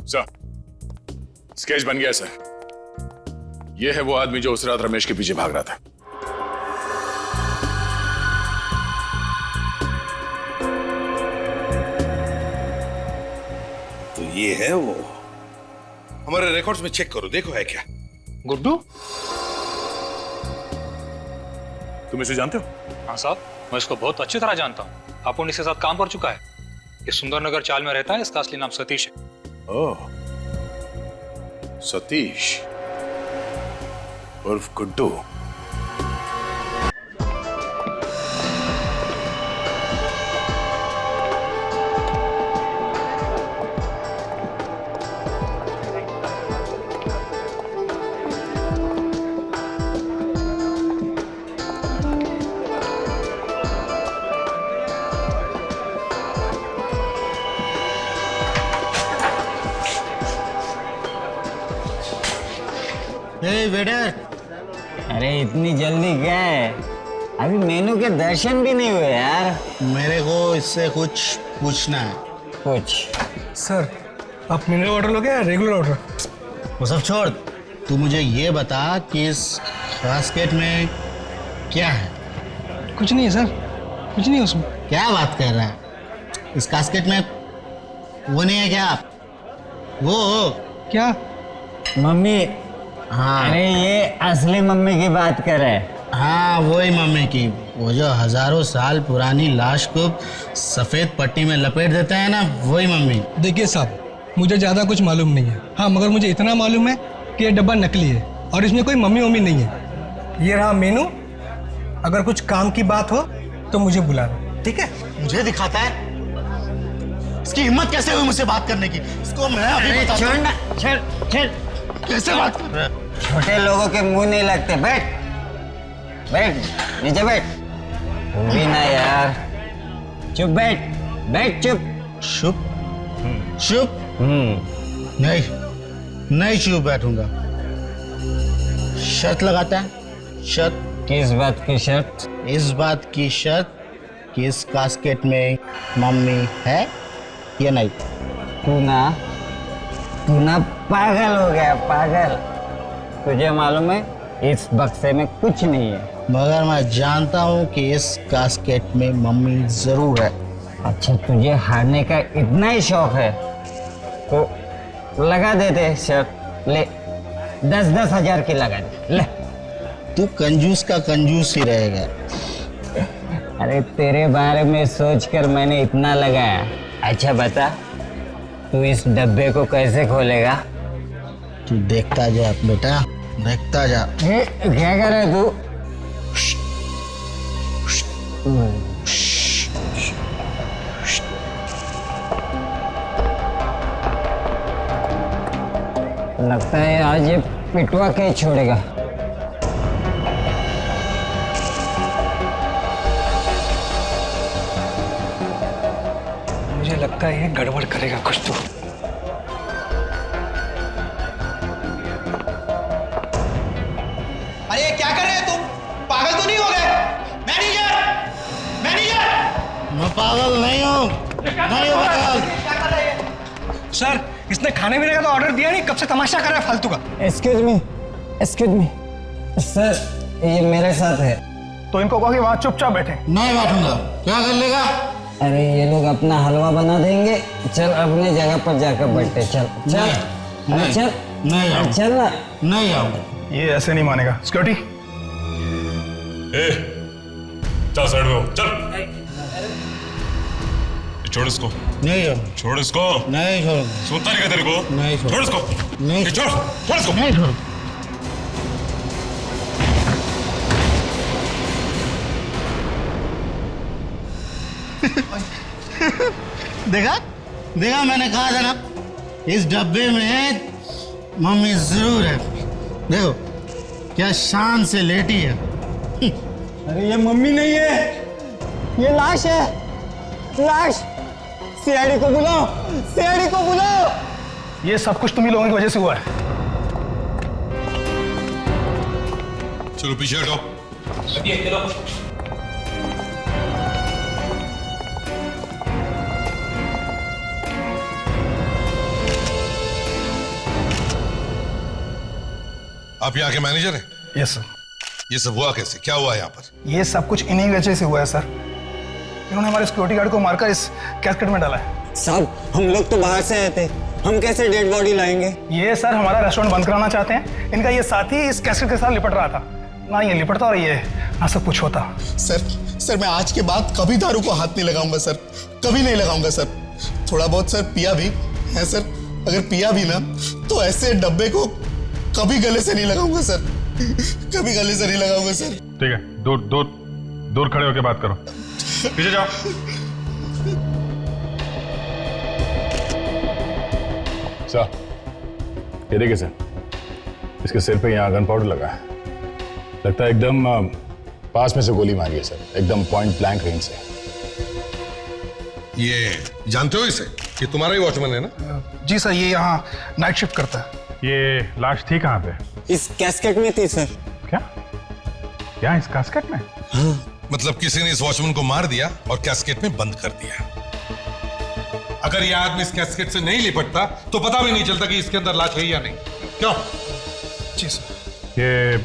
Sir, sketch बन गया sir. यह है वो आदमी जो उस रात रमेश के पीछे भाग रहा था। तो ये है वो। हमारे रिकॉर्ड्स में चेक करो, देखो है क्या। गुड्डू? तुम इसे जानते हो? हाँ साहब, मैं इसको बहुत अच्छी तरह जानता हूँ। अपुन इसके साथ काम कर चुका है। ये सुंदरनगर चाल में रहता है। इसका असली नाम सतीश है। ओह, सतीश उर्फ गुड्डू। वेटर, अरे इतनी जल्दी क्या है? अभी मेनू के दर्शन भी नहीं हुए यार। मेरे को इससे कुछ पूछना है। कुछ? सर, आप मिनरल वाटर लोगे या रेगुलर वाटर? वो सब छोड़, तू मुझे ये बता कि इस बास्केट में क्या है? कुछ नहीं है सर, कुछ नहीं है उसमें। क्या बात कर रहा है? इस कास्केट में वो नहीं है क्या? वो क्या? मम्मी। हाँ, अरे ये असली मम्मी की बात कर रहे। हाँ वही मम्मी की, वो जो हजारों साल पुरानी लाश को सफेद पट्टी में लपेट देते हैं ना, वही मम्मी। देखिए साहब, मुझे ज़्यादा कुछ मालूम नहीं है। हाँ, मगर मुझे इतना मालूम है कि ये डब्बा नकली है और इसमें कोई मम्मी वम्मी नहीं है। ये रहा मेनू। अगर कुछ काम की बात हो तो मुझे बुलाना, ठीक है? मुझे दिखाता है? इसकी हिम्मत कैसे हुई मुझसे बात करने की? इसको मैं अभी बताता हूँ। छोड़ ना, छोड़ छोड़। कैसे बात कर रहा है? छोटे लोगों के मुंह नहीं लगते। बैठ बैठ, नीचे बैठ। तू भी ना यार, चुप बैठ, बैठ चुप। चुप? चुप? नहीं, नहीं चुप बैठूंगा। शर्त लगाता है? शर्त? किस बात की शर्त? इस बात की शर्त कि इस कास्केट में मम्मी है या नहीं। तू ना पागल हो गया, पागल। तुझे मालूम है इस बक्से में कुछ नहीं है। मगर मैं जानता हूँ कि इस कास्केट में मम्मी जरूर है। अच्छा, तुझे हारने का इतना ही शौक है तो लगा देते शर्त। ले, 10-10 हजार की लगा दे। ले। तू कंजूस का कंजूस ही रहेगा। अरे तेरे बारे में सोचकर मैंने इतना लगाया। अच्छा बता, तू इस डब्बे को कैसे खोलेगा? तू देखता जा बेटा, देखता जा। क्या कर रहा है तू? लगता है आज ये पिटवा के छोड़ेगा। मुझे लगता है ये गड़बड़ करेगा कुछ तो। अरे क्या कर रहे हैं तुम? पागल तो नहीं हो गए? मैनेजर! मैनेजर! मैं पागल नहीं हूँ, नहीं हूँ पागल। क्या कर रहे हैं? सर, इसने खाने पीने का तो ऑर्डर दिया नहीं, कब से तमाशा कर रहा है फालतू का। एक्सक्यूज मी सर, ये मेरे साथ है। तो इनको कहो कि वहाँ चुपचाप बैठे। नहीं बैठूंगा। क्या कर लेगा? अरे ये लोग अपना हलवा बना देंगे। चल अपने जगह पर जाकर बैठे। चल चल, अरे चल, नहीं आऊंगा। चल ना। नहीं आऊंगा। ये ऐसे नहीं मानेगा। सिक्योरिटी, चल साइड में हो, चल। छोड़ इसको, नहीं आऊंगा। छोड़ इसको। नहीं छोड़ूंगा। सुनता नहीं क्या तेरे को? नहीं छोड़ इसको। नहीं छोड़ इसको। नहीं छोड़ूंगा। देखा देखा, मैंने कहा था ना, इस डब्बे में मम्मी जरूर है। देखो क्या शान से लेटी है। अरे ये मम्मी नहीं है, ये लाश है, लाश। सीआईडी को बुलाओ, सीआईडी को बुलाओ। ये सब कुछ तुम्ही लोगों की वजह से हुआ है। चलो पीछे हटो। आप यहाँ के मैनेजर हैं? Yes sir. ये सब हुआ कैसे, क्या हुआ यहाँ पर? ये सब कुछ इन्हीं वजह से हुआ है सर। इन्होंने हमारे सिक्योरिटी गार्ड को मारकर इस कैस्केट में डाला है। साहब हम लोग तो बाहर से आए थे, हम कैसे डेड बॉडी लाएंगे? ये सर हमारा रेस्टोरेंट बंद कराना चाहते हैं। इनका ये साथी इस कैसेट के साथ लिपट रहा था। ना ये लिपटता और ये ना सब कुछ होता। सर मैं आज के बाद कभी दारू को हाथ नहीं लगाऊंगा सर, कभी नहीं लगाऊंगा सर। थोड़ा बहुत सर पिया भी है सर, अगर पिया भी ना तो ऐसे डब्बे को कभी गले से नहीं लगाऊंगा सर, कभी गले से नहीं लगाऊंगा सर। ठीक है, दूर दूर दूर खड़े होकर बात करो। पीछे जाओ। सर, ये देखिए सर, इसके सिर पे यहाँ गन पाउडर लगा है। लगता है एकदम पास में से गोली मारी है सर, एकदम पॉइंट ब्लैंक रेंज से। ये जानते हो इसे? ये तुम्हारा ही वॉचमैन है ना? जी सर, ये यहाँ नाइट शिफ्ट करता है। ये लाश थी कहाँ पे? इस कैस्केट में थी सर। क्या? क्या इस कास्केट में? मतलब किसी ने इस वॉचमैन को मार दिया और कैस्केट में बंद कर दिया। अगर ये आदमी इस कैस्केट से नहीं लिपटता तो पता भी नहीं चलता कि इसके अंदर लाश है या नहीं। क्यों? जी सर। ये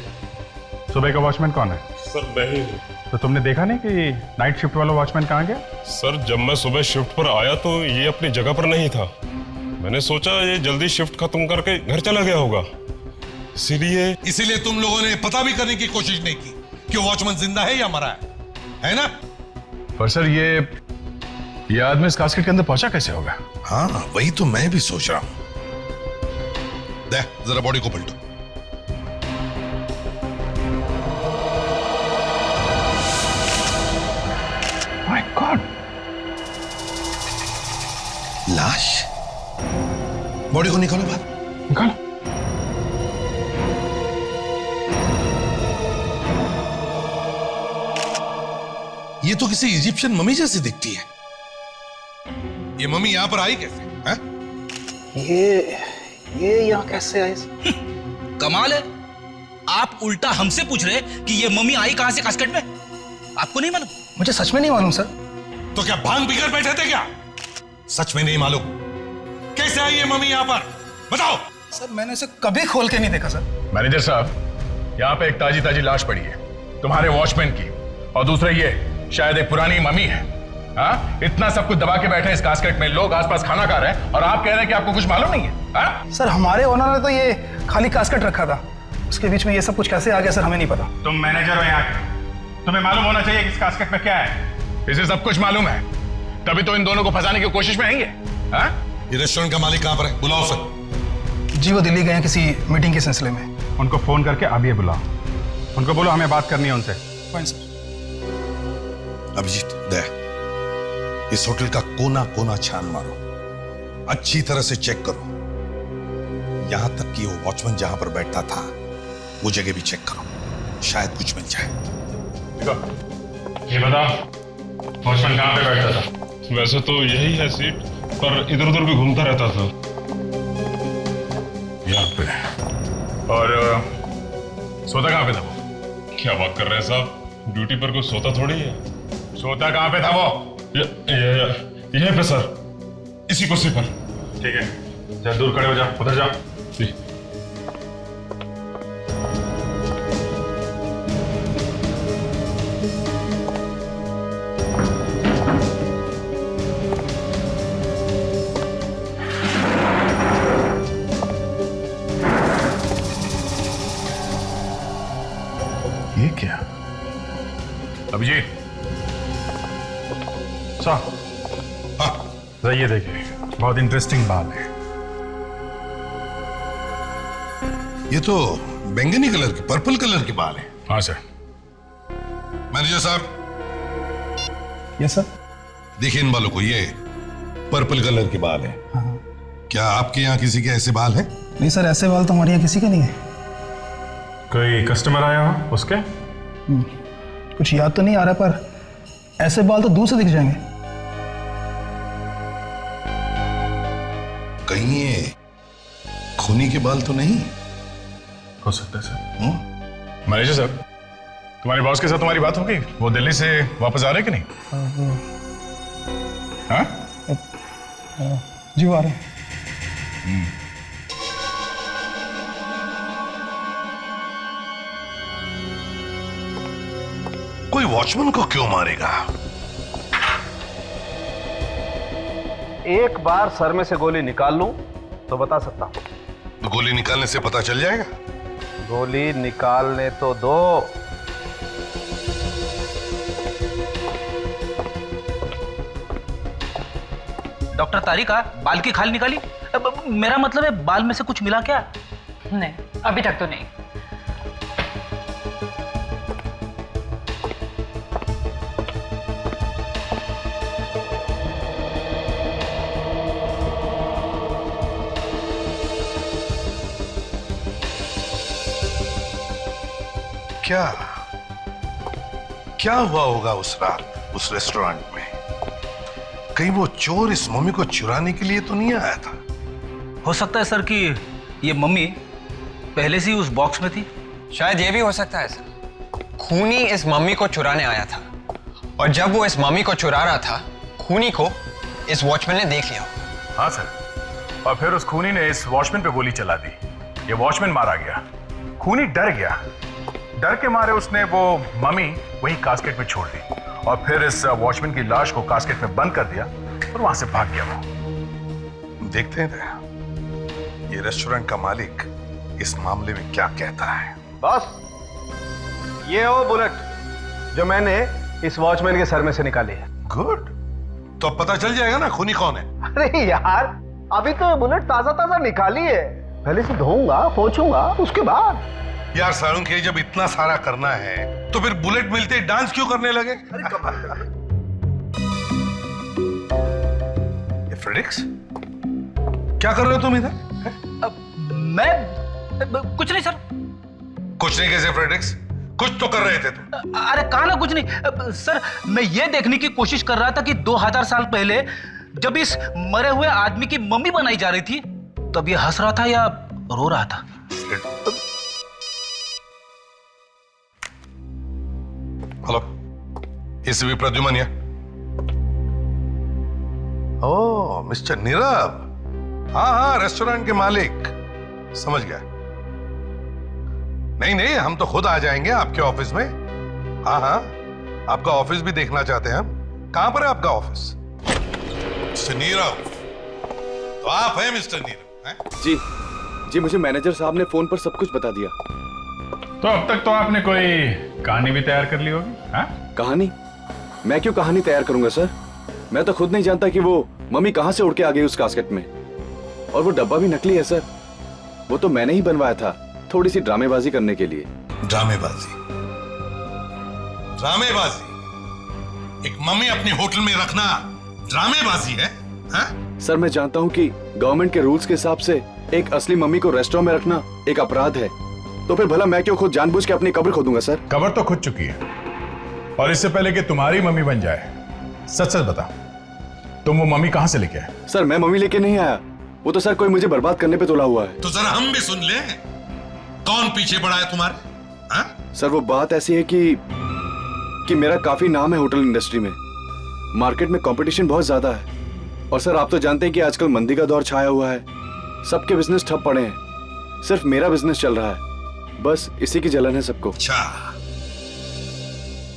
सुबह का वॉचमैन कौन है? सर मैं ही हूँ। तो तुमने देखा नहीं कि नाइट शिफ्ट वाला वॉचमैन कहाँ गया? सर जब मैं सुबह शिफ्ट पर आया तो ये अपनी जगह पर नहीं था। मैंने सोचा ये जल्दी शिफ्ट खत्म करके घर चला गया होगा, इसीलिए तुम लोगों ने पता भी करने की कोशिश नहीं की कि वॉचमैन जिंदा है या मरा है ना? पर सर ये आदमी इस कास्केट के अंदर पहुंचा कैसे होगा? हाँ वही तो मैं भी सोच रहा हूं। दे जरा बॉडी को पलटो। माय गॉड, लाश। बॉडी को निकालो बाहर। निकालो। ये तो किसी इजिप्शियन मम्मी जैसी दिखती है। ये मम्मी यहां पर आई कैसे है? ये यहाँ कैसे आई? कमाल है, आप उल्टा हमसे पूछ रहे कि ये मम्मी आई कहां से कास्केट में? आपको नहीं मालूम? मुझे सच में नहीं मालूम सर। तो क्या भांग पीकर बैठे थे क्या? सच में नहीं मालूम? कैसे आई ये मम्मी यहां पर? बताओ। सर मैंने इसे कभी खोल के नहीं देखा सर। मैनेजर साहब, यहाँ पे एक ताजी ताजी लाश पड़ी है तुम्हारे वॉचमैन की, और दूसरा ये शायद एक पुरानी मम्मी है। हाँ, इतना सब कुछ दबा के बैठे हैं इस कास्केट में, लोग आसपास खाना खा रहे हैं और आप कह रहे हैं कि आपको कुछ मालूम नहीं है? हाँ? सर हमारे ओनर ने तो ये खाली कास्केट रखा था, उसके बीच में ये सब कुछ कैसे आ गया सर हमें नहीं पता। तुम मैनेजर हो यहाँ के, तुम्हें मालूम होना चाहिए कि इस कास्केट में क्या है। इसे सब कुछ मालूम है, तभी तो इन दोनों को फंसाने की कोशिश में आएंगे। हाँ? ये रेस्टोरेंट का मालिक कहां पर है? बुलाओ सर। जी वो दिल्ली गए हैं किसी मीटिंग के सिलसिले में। उनको फोन करके अभी बुलाओ, उनको बोलो हमें बात करनी है उनसे। Fine sir. अभिजीत दे, इस होटल का कोना कोना छान मारो, अच्छी तरह से चेक करो, यहां तक कि वो वॉचमैन जहां पर बैठता था वो जगह भी चेक करो, शायद कुछ मिल जाए। ये बताओ वॉचमैन कहां पे बैठता था? वैसे तो यही है सीट, पर इधर उधर भी घूमता रहता था। यहाँ पे। और सोता कहाँ पे था वो? क्या बात कर रहे हैं साहब, ड्यूटी पर कोई सोता थोड़ी है। सोता कहाँ पे था वो? यहीं पे सर, इसी कुर्सी पर। ठीक है, जरा दूर खड़े हो जाओ, उधर जाओ। जी। ये क्या? अभिजीत साहब, हाँ ये देखिए, बहुत इंटरेस्टिंग बात है। ये तो बैंगनी कलर के, पर्पल कलर के बाल है। हाँ सर। मैनेजर साहब, यस सर। देखिए इन बालों को, ये पर्पल कलर के बाल है। क्या आपके यहाँ किसी के ऐसे बाल हैं? नहीं सर, ऐसे बाल तो हमारे यहाँ किसी के नहीं है। कोई कस्टमर आया हो उसके? कुछ याद तो नहीं आ रहा, पर ऐसे बाल तो दूर से दिख जाएंगे। कहीं ये खूनी के बाल तो नहीं? हो सकता है सर। मैनेजर साहब, तुम्हारे बॉस के साथ तुम्हारी बात हो गई? वो दिल्ली से वापस आ रहे कि नहीं? हाँ? जी वो आ रहे हैं। कोई वॉचमैन को क्यों मारेगा? एक बार सर में से गोली निकाल लूं तो बता सकता हूं। तो गोली निकालने से पता चल जाएगा। गोली निकालने तो दो। डॉक्टर तारिका, बाल की खाल निकाली? मेरा मतलब है बाल में से कुछ मिला क्या? नहीं, अभी तक तो नहीं। क्या क्या हुआ होगा उस रात उस रेस्टोरेंट में? कहीं वो चोर इस मम्मी को चुराने के लिए तो नहीं आया था? हो सकता है सर कि ये मम्मी पहले से ही उस बॉक्स में थी। शायद ये भी हो सकता है सर। खूनी इस मम्मी को चुराने आया था और जब वो इस मम्मी को चुरा रहा था, खूनी को इस वॉचमैन ने देख लिया। हाँ सर, और फिर उस खूनी ने इस वॉचमैन पे गोली चला दी। ये वॉचमैन मारा गया। खूनी डर गया। डर के मारे उसने वो मम्मी वही कास्केट में छोड़ दी और फिर इस वॉचमैन की लाश को कास्केट में बंद कर दिया और वहां से भाग गया वो। देखते हैं ये रेस्टोरेंट का मालिक इस मामले में क्या कहता है। बॉस, ये वो बुलेट जो मैंने इस वॉचमैन के सर में से निकाली है। गुड, तो अब पता चल जाएगा ना खूनी कौन है। अरे यार, अभी तो बुलेट ताजा ताजा निकाली है। पहले से धोऊंगा, पोंछूंगा, उसके बाद। यार सारुण के जब इतना सारा करना है तो फिर बुलेट मिलते ही डांस क्यों करने लगे? ये फ्रेडिक्स, क्या कर रहे हो तुम इधर? मैं कुछ नहीं सर। कुछ नहीं कैसे फ्रेडिक्स? कुछ तो कर रहे थे तुम। अरे कहा ना कुछ नहीं सर। मैं ये देखने की कोशिश कर रहा था कि 2000 साल पहले जब इस मरे हुए आदमी की मम्मी बनाई जा रही थी तब ये हंस रहा था या रो रहा था। हेलो, इस भी प्रद्युमन या? ओ मिस्टर नीरव, हाँ हाँ, रेस्टोरेंट के मालिक। समझ गया। नहीं नहीं, हम तो खुद आ जाएंगे आपके ऑफिस में। हाँ हाँ, आपका ऑफिस भी देखना चाहते हैं हम। कहां पर है आपका ऑफिस? मिस्टर नीरव, तो आप हैं मिस्टर नीरव? हैं? जी जी, मुझे मैनेजर साहब ने फोन पर सब कुछ बता दिया। तो अब तक तो आपने कोई कहानी भी तैयार कर ली होगी? हाँ? कहानी? मैं क्यों कहानी तैयार करूंगा सर? मैं तो खुद नहीं जानता कि वो मम्मी कहां से उड़ के आ गई उस कास्केट में। और वो डब्बा भी नकली है सर। वो तो मैंने ही बनवाया था, थोड़ी सी ड्रामेबाजी करने के लिए। ड्रामेबाजी? ड्रामेबाजी? एक मम्मी अपने होटल में रखना ड्रामेबाजी है? हाँ? सर मैं जानता हूँ कि गवर्नमेंट के रूल्स के हिसाब से एक असली मम्मी को रेस्टोरेंट में रखना एक अपराध है। तो फिर भला मैं क्यों खुद जानबूझ के अपनी कब्र खोदूंगा सर? कब्र तो खुद चुकी है। और इससे पहले कि तुम्हारी मम्मी बन जाए, सच सच बता, तुम वो मम्मी कहां से लेके आए? सर मैं मम्मी लेके नहीं आया। वो तो सर कोई मुझे बर्बाद करने पे तुला हुआ है। तो जरा हम भी सुन ले, कौन पीछे पड़ा है तुम्हारे? हाँ? सर वो बात ऐसी है कि मेरा काफी नाम है होटल इंडस्ट्री में। मार्केट में कंपटीशन बहुत ज्यादा है। और सर आप तो जानते हैं कि आजकल मंदी का दौर छाया हुआ है। सबके बिजनेस ठप पड़े हैं, सिर्फ मेरा बिजनेस चल रहा है। बस इसी की जलन है सबको। अच्छा,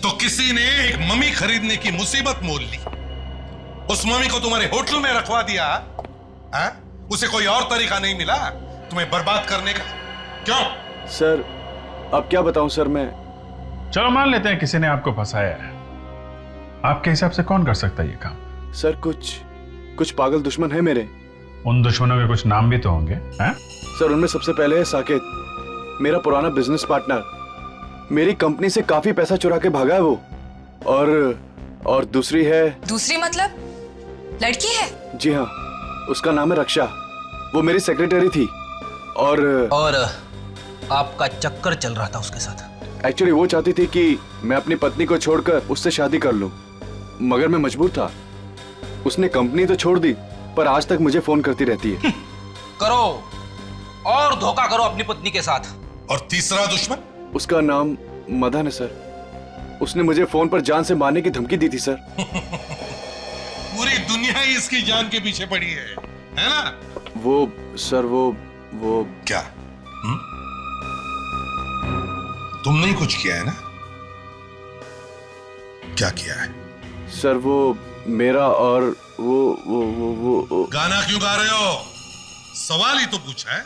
तो किसी ने एक मम्मी खरीदने की मुसीबत मोल ली, उस मम्मी को तुम्हारे होटल में रखवा दिया। हाँ? उसे कोई और तरीका नहीं मिला तुम्हें बर्बाद करने का? क्यों? सर अब क्या बताऊं सर मैं। चलो मान लेते हैं किसी ने आपको फंसाया है। आपके हिसाब से कौन कर सकता है ये काम? सर कुछ पागल दुश्मन है मेरे। उन दुश्मनों के कुछ नाम भी तो होंगे। हैं? सर उनमें सबसे पहले है साकेत, मेरा पुराना बिजनेस पार्टनर। मेरी कंपनी से काफी पैसा चुरा के भागा है वो। और दूसरी है। दूसरी मतलब लड़की है? जी हाँ, उसका नाम है रक्षा। वो मेरी सेक्रेटरी थी। और आपका चक्कर चल रहा था उसके साथ। एक्चुअली वो चाहती थी कि मैं अपनी पत्नी को छोड़कर उससे शादी कर लूं, मगर मैं मजबूर था। उसने कंपनी तो छोड़ दी, पर आज तक मुझे फोन करती रहती है। करो और धोखा करो अपनी पत्नी के साथ। और तीसरा दुश्मन? उसका नाम मदन है सर। उसने मुझे फोन पर जान से मारने की धमकी दी थी सर। पूरी दुनिया ही इसकी जान के पीछे पड़ी है ना? वो सर वो क्या? तुमने ही कुछ किया है ना? क्या किया है? सर वो मेरा और वो गाना क्यों गा रहे हो? सवाल ही तो पूछा है।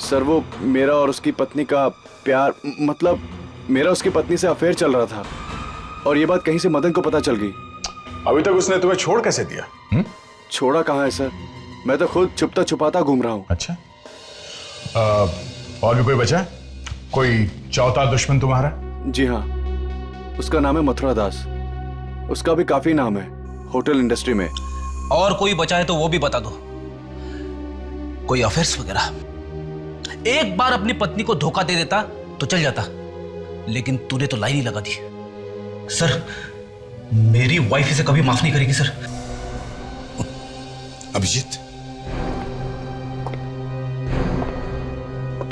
सर वो मेरा और उसकी पत्नी का प्यार, मतलब मेरा उसकी पत्नी से अफेयर चल रहा था और ये बात कहीं से मदन को पता चल गई। अभी तक उसने तुम्हें छोड़ कैसे दिया? छोड़ा कहाँ है सर, मैं तो खुद छुपता छुपाता घूम रहा हूँ। अच्छा, और भी कोई बचा? कोई चौथा दुश्मन तुम्हारा? जी हाँ, उसका नाम है मथुरा दास। उसका भी काफी नाम है होटल इंडस्ट्री में। और कोई बचा है तो वो भी बता दो। कोई अफेयर्स वगैरह? एक बार अपनी पत्नी को धोखा दे देता तो चल जाता, लेकिन तूने तो लाइन ही लगा दी। सर, मेरी वाइफ इसे कभी माफ नहीं करेगी सर। अभिजीत,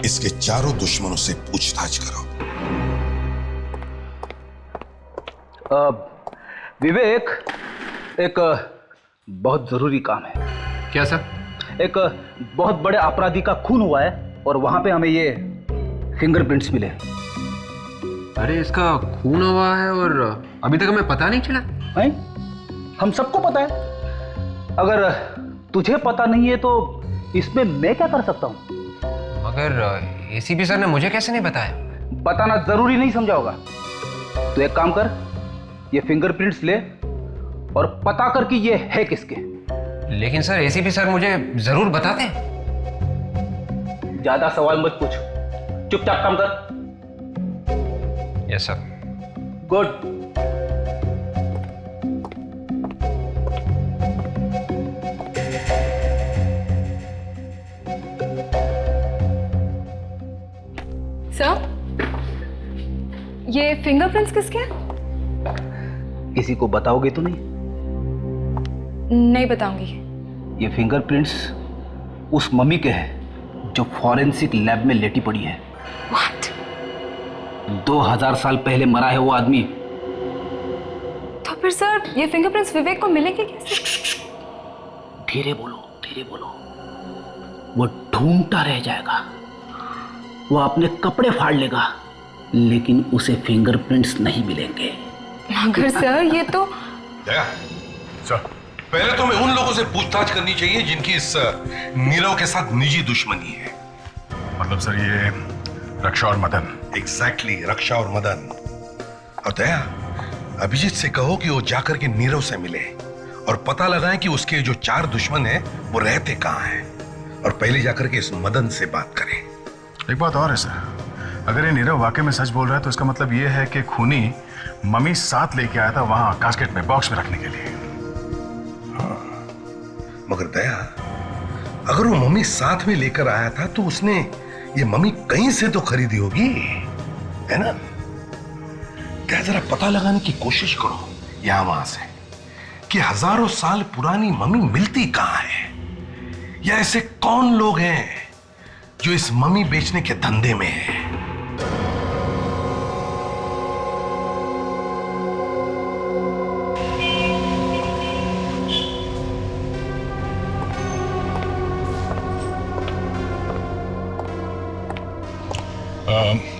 इसके चारों दुश्मनों से पूछताछ करो। विवेक, एक बहुत जरूरी काम है। क्या सर? एक बहुत बड़े अपराधी का खून हुआ है और वहां पे हमें ये फिंगरप्रिंट्स मिले। अरे इसका खून हुआ है और अभी तक हमें पता नहीं चला है? हम सबको पता है। अगर तुझे पता नहीं है तो इसमें मैं क्या कर सकता हूं? मगर एसीपी सर ने मुझे कैसे नहीं बताया? बताना जरूरी नहीं समझा होगा। तो एक काम कर, ये फिंगरप्रिंट्स ले और पता कर कि ये है किसके। लेकिन सर एसीपी सर मुझे जरूर बताते। ज्यादा सवाल मत पूछ, चुपचाप काम कर। Yes sir. गुड। सर, ये फिंगरप्रिंट्स किसके हैं? किसी को बताओगे तो नहीं? नहीं बताऊंगी। ये फिंगरप्रिंट्स उस मम्मी के हैं जो फॉरेंसिक लैब में लेटी पड़ी है। What? 2000 साल पहले मरा है वो आदमी। तो फिर सर ये फिंगरप्रिंट्स विवेक को मिलेंगे कैसे? धीरे बोलो, धीरे बोलो। वो ढूंढता रह जाएगा, वो अपने कपड़े फाड़ लेगा, लेकिन उसे फिंगरप्रिंट्स नहीं मिलेंगे। मगर सर ये तो सर, पहले तो हमें उन लोगों से पूछताछ करनी चाहिए जिनकी इस नीरव के साथ निजी दुश्मनी है। मतलब सर ये रक्षा और मदन। एग्जैक्टली, रक्षा और मदन। और दया, अभिजीत से कहो कि वो जाकर के नीरव से मिले और पता लगाएं कि उसके जो 4 दुश्मन हैं वो रहते कहां हैं, और पहले जाकर के इस मदन से बात करें। एक बात और है सर, अगर ये नीरव वाकई में सच बोल रहा है तो इसका मतलब ये है कि खूनी मम्मी साथ लेके आया था वहां कास्केट में, बॉक्स में रखने के लिए। हाँ, मगर दया, अगर वो मम्मी साथ में लेकर आया था तो उसने ये मम्मी कहीं से तो खरीदी होगी, है ना? क्या जरा पता लगाने की कोशिश करो यहां वहां से कि हजारों साल पुरानी मम्मी मिलती कहां है, या ऐसे कौन लोग हैं जो इस मम्मी बेचने के धंधे में है।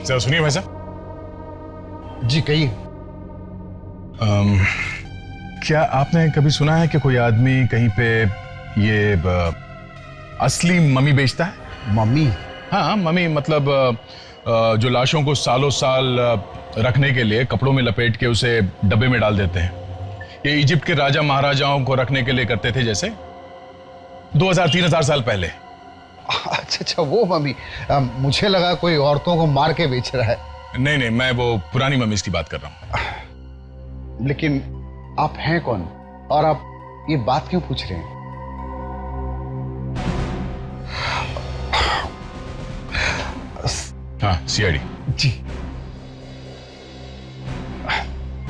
सर सुनिए भाई साहब। जी कहिए। क्या आपने कभी सुना है कि कोई आदमी कहीं पे ये असली मम्मी बेचता है? मम्मी? हाँ, मम्मी मतलब जो लाशों को सालों साल रखने के लिए कपड़ों में लपेट के उसे डब्बे में डाल देते हैं। ये इजिप्ट के राजा महाराजाओं को रखने के लिए करते थे, जैसे 2000-3000 साल पहले। अच्छा, वो मम्मी। मुझे लगा कोई औरतों को मार के बेच रहा है। नहीं नहीं, मैं वो पुरानी मम्मीज की बात कर रहा हूँ। लेकिन आप हैं कौन और आप ये बात क्यों पूछ रहे हैं? हाँ, सीआईडी। जी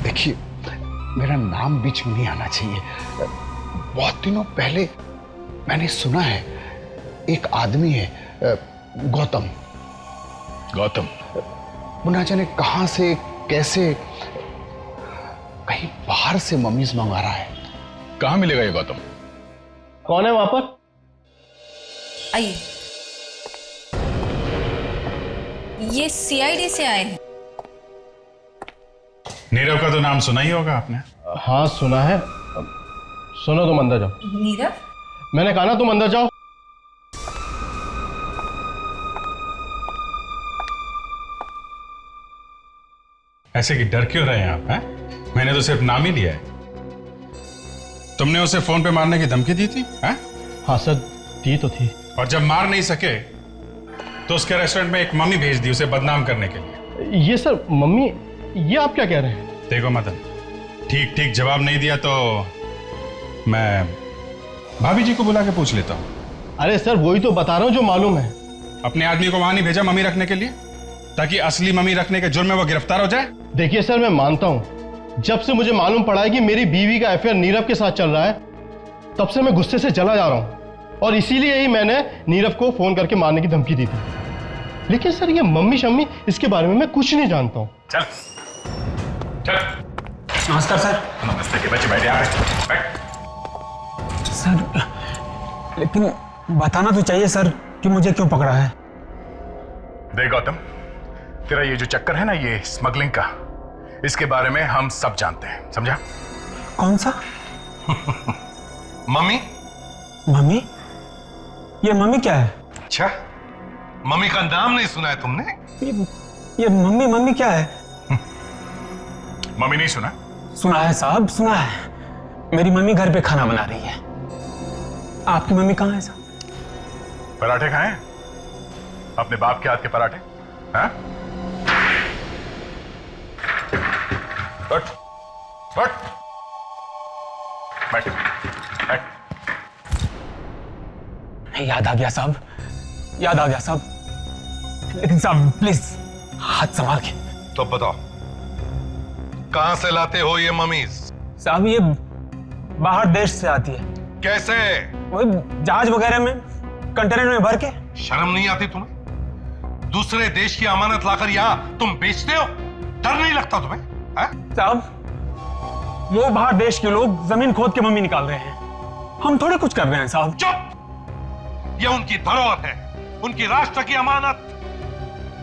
देखिए, मेरा नाम बीच में नहीं आना चाहिए। बहुत दिनों पहले मैंने सुना है एक आदमी है, गौतम। गौतम? वो ना जाने कहां से कैसे कहीं बाहर से मम्मीज मंगा रहा है। कहां मिलेगा ये गौतम? कौन है वहां पर? आइए, ये सीआईडी से आए हैं। नीरव का तो नाम सुना ही होगा आपने। हाँ सुना है। सुनो तुम अंदर जाओ। नीरव? मैंने कहा ना तुम अंदर जाओ। ऐसे कि डर क्यों रहे हैं आप? हैं? मैंने तो सिर्फ नाम ही लिया है। तुमने उसे फोन पे मारने की धमकी दी थी? हैं? हाँ सर, दी तो थी। और जब मार नहीं सके तो उसके रेस्टोरेंट में एक मम्मी भेज दी उसे बदनाम करने के लिए। ये सर मम्मी, ये आप क्या कह रहे हैं? देखो मदन, ठीक ठीक जवाब नहीं दिया तो मैं भाभी जी को बुला के पूछ लेता हूँ। अरे सर वही तो बता रहा हूँ जो मालूम है। अपने आदमी को वहां नहीं भेजा मम्मी रखने के लिए, ताकि असली मम्मी रखने के जुर्म में वो गिरफ्तार हो जाए? देखिए सर, मैं मानता हूँ जब से मुझे मालूम पड़ा है कि मेरी बीवी का अफेयर नीरव के साथ चल रहा है, तब से मैं गुस्से से चला जा रहा हूँ, और इसीलिए ही मैंने नीरव को फोन करके मारने की धमकी दी थी। लेकिन सर ये मम्मी शम्मी, इसके बारे में मैं कुछ नहीं जानता हूँ। चल चल। नमस्कार सर। नमस्ते के बच्चे, बैठ यहाँ बैठ। सर लेकिन बताना तो चाहिए सर कि मुझे क्यों पकड़ा है। देख गौतम, तेरा ये जो चक्कर है ना, ये स्मगलिंग का, इसके बारे में हम सब जानते हैं, समझा? कौन सा? मम्मी? मम्मी? ये मम्मी क्या है? अच्छा, मम्मी का नाम नहीं सुना है तुमने? ये मम्मी मम्मी क्या है? मम्मी नहीं सुना? सुना है साहब, सुना है। मेरी मम्मी घर पे खाना बना रही है। आपकी मम्मी कहाँ है साहब? पराठे खाएं? अपने बाप के हाथ के पराठे? हाँ? बैठ बैठ बैठ बैठ। याद आ गया साहब, याद आ गया साहब। लेकिन साहब प्लीज हाथ संभाल के। तो बताओ, कहां से लाते हो ये मम्मीज? साहब ये बाहर देश से आती है। कैसे? वही जहाज वगैरह में, कंटेनर में भर के। शर्म नहीं आती तुम्हें? दूसरे देश की अमानत लाकर यहां तुम बेचते हो? डर नहीं लगता तुम्हें? साहब वो बाहर देश के लोग जमीन खोद के मम्मी निकाल रहे हैं, हम थोड़े कुछ कर रहे हैं साहब। चुप! ये उनकी धरोहर है, उनकी राष्ट्र की अमानत।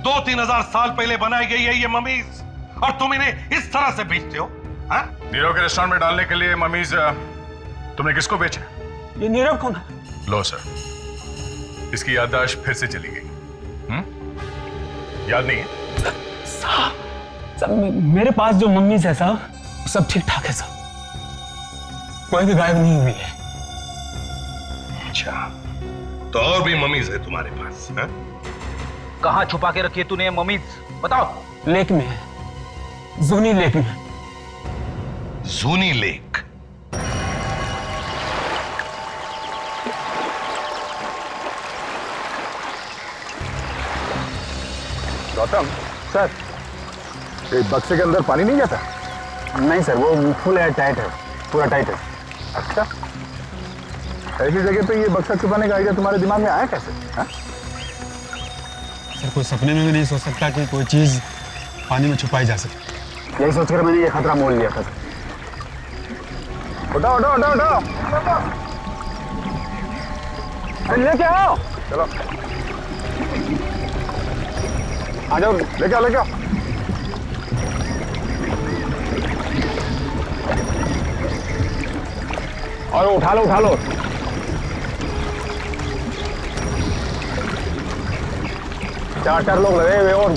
2-3 हजार साल पहले बनाई गई है ये मम्मीज, और तुम इन्हें इस तरह से बेचते हो? नीरव के रेस्टोरेंट में डालने के लिए मम्मीज तुमने किसको बेचा? ये नीरव कौन है? लो सर, इसकी याददाश्त फिर से चली गई। याद नहीं है? साहब मेरे पास जो मम्मीज है साहब सब ठीक ठाक है साहब, कोई भी गायब नहीं हुई है। अच्छा, तो और भी मम्मीज है तुम्हारे पास? कहाँ छुपा के रखी है तूने मम्मीज, बताओ? लेक में है, जूनी लेक में। जूनी लेक? गौतम सर, ये बक्से के अंदर पानी नहीं जाता? नहीं सर, वो फुल एयर टाइट है, पूरा टाइट है। अच्छा, ऐसी जगह पे ये बक्सा छुपाने का आइडिया तुम्हारे दिमाग में आया कैसे? सर कोई सपने में भी नहीं सोच सकता कि कोई चीज पानी में छुपाई जा सके। यही सोचकर मैंने ये खतरा मोल लिया था। उठाओ उठाओ उठाओ उठाओ, लेके आओ। चलो आ जाओ, लेके आओ लेके आओ। और उठा लो उठा लो। चार लोग लगे हुए, और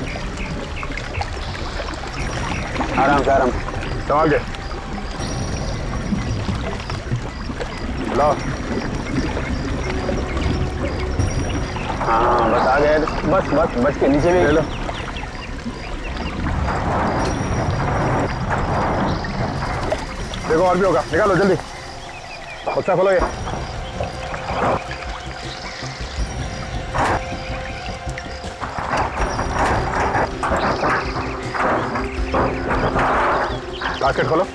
आराम से आराम संभाल के लो। हाँ बस आ गए, बस बस बच के नीचे भी ले लो। देखो और भी होगा, निकालो जल्दी, बक्सा खोलो। ये बास्केट खोलो।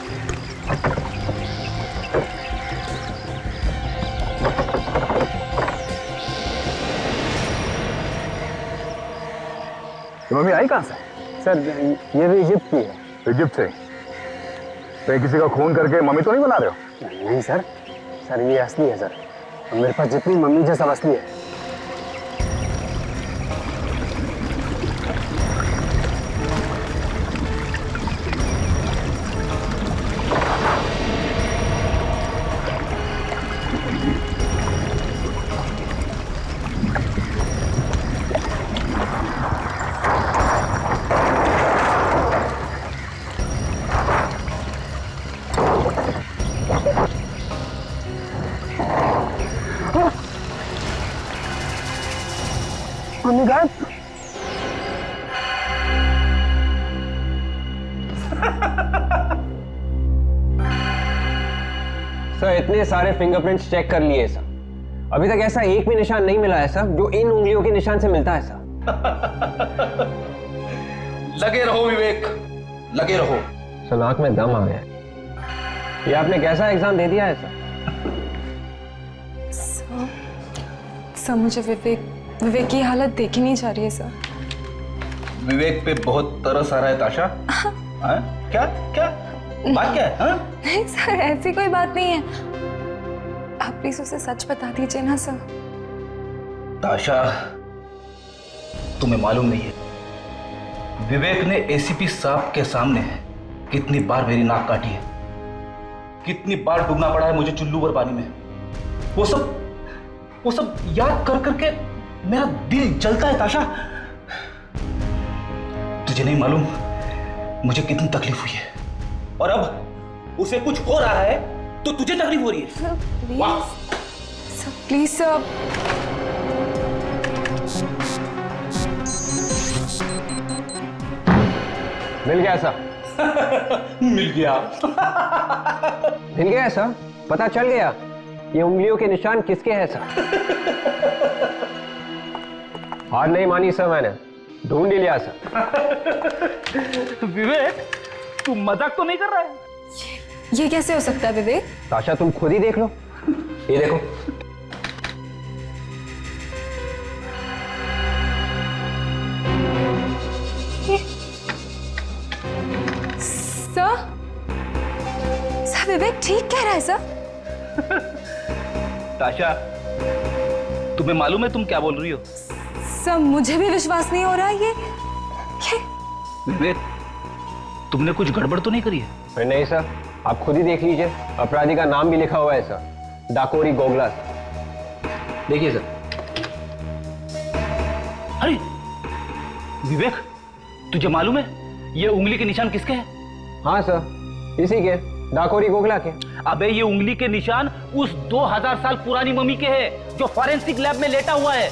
मम्मी आई कहाँ से? सर ये भी इजिप्ट की है। इजिप्ट से? कहीं किसी का खून करके मम्मी तो नहीं बना रहे हो? नहीं सर, सर ये असली है सर, और मेरे पास जितनी मम्मी है सब असली है। मम्मी गायब। सर इतने सारे फिंगरप्रिंट्स चेक कर लिए सर, अभी तक ऐसा एक भी निशान नहीं मिला है सर जो इन उंगलियों के निशान से मिलता है सर। लगे रहो विवेक, लगे रहो। सर नाक में दम आ गया। ये आपने कैसा एग्जाम दे दिया है सर? सर मुझे विवेक की हालत देखी नहीं जा रही है सर। विवेक पे बहुत तरस आ रहा है ताशा। हाँ? क्या क्या बात क्या है? हाँ? नहीं सर, ऐसी कोई बात नहीं है। आप प्लीज उसे सच बता दीजिए ना सर। ताशा, तुम्हें मालूम नहीं है विवेक ने एसीपी साहब के सामने कितनी बार मेरी नाक काटी है, कितनी बार डूबना पड़ा है मुझे चुल्लू भर पानी में। वो सब याद कर करके मेरा दिल जलता है ताशा। तुझे नहीं मालूम मुझे कितनी तकलीफ हुई है, और अब उसे कुछ हो रहा है तो तुझे तकलीफ हो रही है। Sir please sir. मिल गया सर। मिल गया। मिल गया सर, पता चल गया ये उंगलियों के निशान किसके हैं सर। हार नहीं मानी सर, मैंने ढूंढ ही लिया सर। विवेक तू मजाक तो नहीं कर रहा है? ये कैसे हो सकता है विवेक? ताशा तुम खुद ही देख लो, ये देखो। सर विवेक ठीक कह रहा है सर। ताशा तुम्हें मालूम है तुम क्या बोल रही हो? सर मुझे भी विश्वास नहीं हो रहा ये विवेक तुमने कुछ गड़बड़ तो नहीं करी है? नहीं सर, आप खुद ही देख लीजिए, अपराधी का नाम भी लिखा हुआ है सर, डाकोरी गोगला। देखिए सर। अरे विवेक तुझे मालूम है ये उंगली के निशान किसके हैं? हाँ सर, इसी के, डाकोरी गोगला के। अबे ये उंगली के निशान उस 2000 साल पुरानी मम्मी के हैं जो फॉरेंसिक लैब में लेटा हुआ है।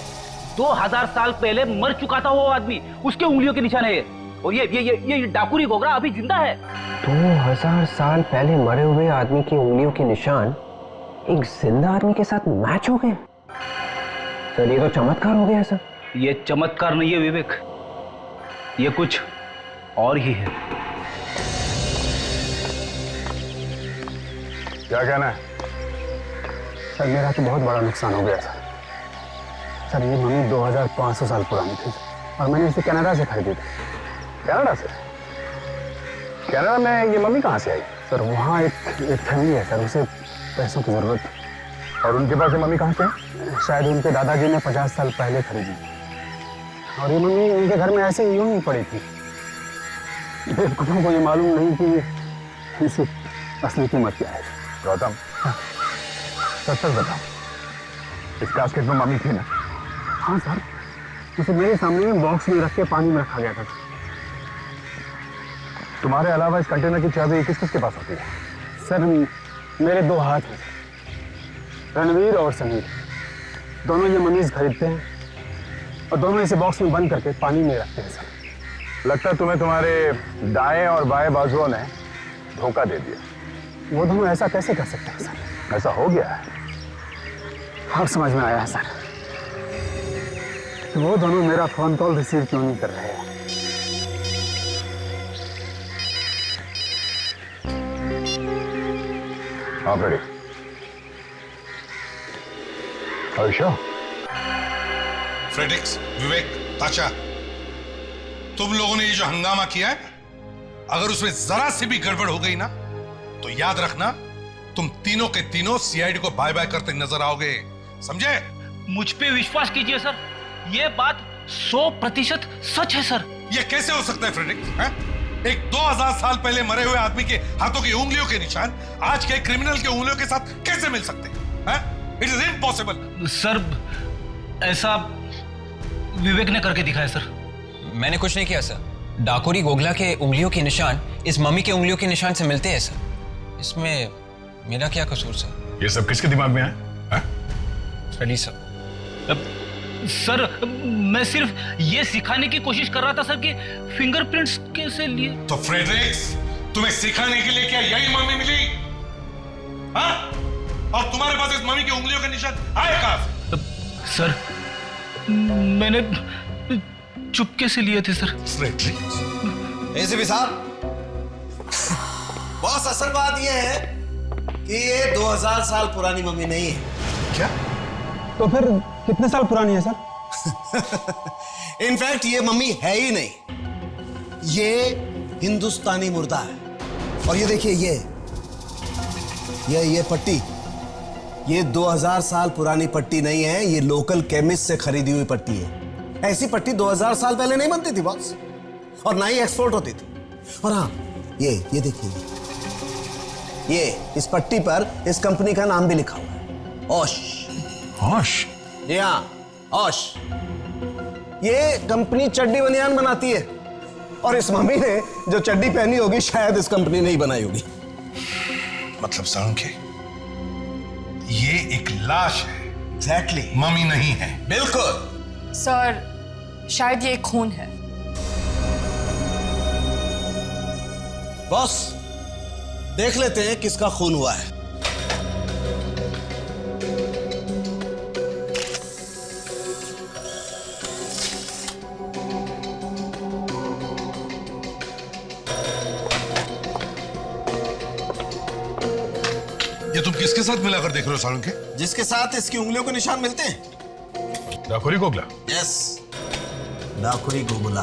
2000 साल पहले मर चुका था वो आदमी, उसके उंगलियों के निशान है। और ये डाकुरी गोगरा अभी जिंदा है। 2000 साल पहले मरे हुए आदमी की उंगलियों के निशान एक जिंदा आदमी के साथ मैच हो गए। सर ये तो चमत्कार हो गया सर। ये चमत्कार नहीं है विवेक, ये कुछ और ही है। क्या कहना है? सर मेरा तो बहुत बड़ा नुकसान हो गया सर। सर ये मम्मी 2500 साल पुरानी थी और मैंने इसे कनाडा से खरीदी थी। कनाडा से? कनाडा में ये मम्मी कहाँ से आई? सर वहाँ एक फैमिली है सर, उसे पैसों की जरूरत थी। और उनके पास ये मम्मी कहाँ से है? शायद उनके दादाजी ने 50 साल पहले खरीदी और ये मम्मी उनके घर में ऐसे यूं ही पड़ी थी। बेवकूफों को ये मालूम नहीं कि इसे असली कीमत क्या है। गौतम, सच सच बताओ, इस कास्केट में मम्मी थी ना? हाँ सर, उसे मेरे सामने बॉक्स में रख के पानी में रखा गया था। तुम्हारे अलावा इस कंटेनर की चाबी किस किस के पास होती है? सर मेरे 2 हाथ हैं, रणवीर और समीर। दोनों ये मनीज खरीदते हैं और दोनों इसे बॉक्स में बंद करके पानी में रखते हैं सर। लगता है तुम्हें तुम्हारे दाएं और बाएं बाजुओं ने धोखा दे दिया। वो दोनों ऐसा कैसे कर सकते हैं सर? ऐसा हो गया है। अब समझ में आया है सर, वो दोनों मेरा फोन कॉल रिसीव क्यों नहीं कर रहे हैं। हाँ रेडी। फ्रेडिक्स, विवेक, ताशा, तुम लोगों ने ये जो हंगामा किया है, अगर उसमें जरा सी भी गड़बड़ हो गई ना तो याद रखना तुम तीनों के तीनों सीआईडी को बाय बाय करते नजर आओगे, समझे? मुझ पे विश्वास कीजिए सर, ये बात 100% सच है सर। ये कैसे हो सकता है फ्रेडिक्स? एक 2000 साल पहले मरे हुए आदमी के हाथों की उंगलियों के निशान आज के क्रिमिनल के उंगलियों के साथ कैसे मिल सकते हैं? It is impossible. सर ऐसा विवेक ने करके दिखाया सर। मैंने कुछ नहीं किया सर, डाकोरी गोगला के उंगलियों के निशान इस मम्मी के उंगलियों के निशान से मिलते हैं सर, इसमें मेरा क्या कसूर सर? ये सब किसके दिमाग में है? Ready sir. सर मैं सिर्फ ये सिखाने की कोशिश कर रहा था सर कि फिंगरप्रिंट्स कैसे लिए। तो फ्रेडरिक्स, तुम्हें सिखाने के लिए क्या यही मम्मी मिली? हाँ? और तुम्हारे पास इस मम्मी की उंगलियों के निशान आए कहां से? सर मैंने चुपके से लिए थे सर। फ्रेडरिक्स, एसीपी साहब, बॉस असल बात यह है कि ये 2000 साल पुरानी मम्मी नहीं है। क्या? तो फिर कितने साल पुरानी है सर? इनफैक्ट ये मम्मी है ही नहीं, ये हिंदुस्तानी मुर्दा है। और ये देखिए, ये पट्टी, ये 2000 साल पुरानी पट्टी नहीं है, ये लोकल केमिस्ट से खरीदी हुई पट्टी है। ऐसी पट्टी 2000 साल पहले नहीं बनती थी बॉस, और ना ही एक्सपोर्ट होती थी। और हाँ, ये देखिए, ये इस पट्टी पर इस कंपनी का नाम भी लिखा हुआ है, ओश। ओश? जी हाँ, ओश। ये कंपनी चड्डी बनियान बनाती है, और इस मम्मी ने जो चड्डी पहनी होगी शायद इस कंपनी ने ही बनाई होगी। मतलब साळुंखे, ये एक लाश है। एग्जैक्टली, मम्मी नहीं है। बिल्कुल सर, शायद ये खून है। बॉस, देख लेते हैं किसका खून हुआ है। ये तुम किसके साथ मिलाकर देख रहे हो साळुंखे? जिसके साथ इसकी उंगलियों के निशान मिलते हैं। डाकुरी गोगला? यस, डाकुरी गोगला।